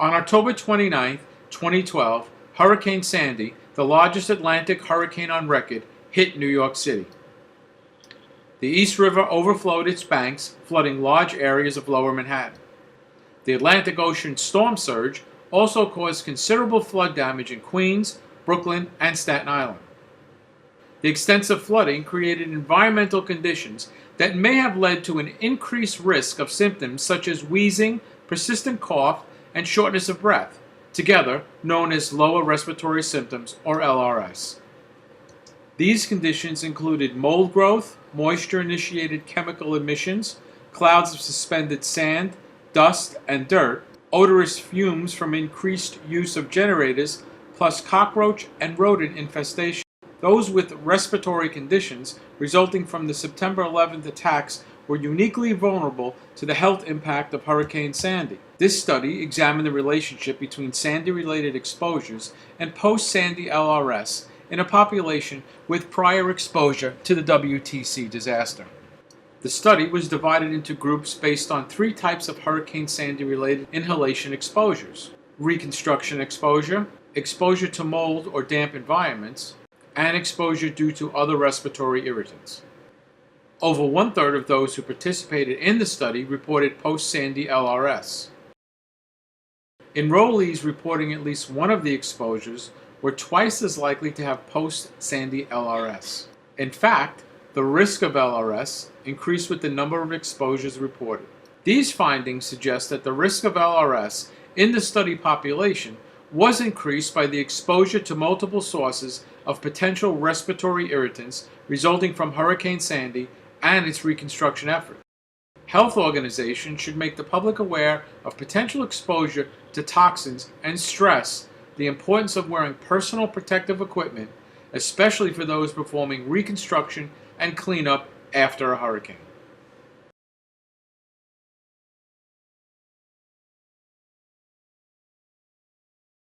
On October 29, 2012, Hurricane Sandy, the largest Atlantic hurricane on record, hit New York City. The East River overflowed its banks, flooding large areas of lower Manhattan. The Atlantic Ocean storm surge also caused considerable flood damage in Queens, Brooklyn, and Staten Island. The extensive flooding created environmental conditions that may have led to an increased risk of symptoms such as wheezing, persistent cough, and shortness of breath, together known as lower respiratory symptoms or LRS. These conditions included mold growth, moisture-initiated chemical emissions, clouds of suspended sand, dust, and dirt, odorous fumes from increased use of generators, plus cockroach and rodent infestation. Those with respiratory conditions resulting from the September 11th attacks were uniquely vulnerable to the health impact of Hurricane Sandy. This study examined the relationship between Sandy-related exposures and post-Sandy LRS in a population with prior exposure to the WTC disaster. The study was divided into groups based on three types of Hurricane Sandy-related inhalation exposures: reconstruction exposure, exposure to mold or damp environments, and exposure due to other respiratory irritants. Over one-third of those who participated in the study reported post-Sandy LRS. Enrollees reporting at least one of the exposures were twice as likely to have post-Sandy LRS. In fact, the risk of LRS increased with the number of exposures reported. These findings suggest that the risk of LRS in the study population was increased by the exposure to multiple sources of potential respiratory irritants resulting from Hurricane Sandy and its reconstruction effort. Health organizations should make the public aware of potential exposure to toxins and stress the importance of wearing personal protective equipment, especially for those performing reconstruction and cleanup after a hurricane.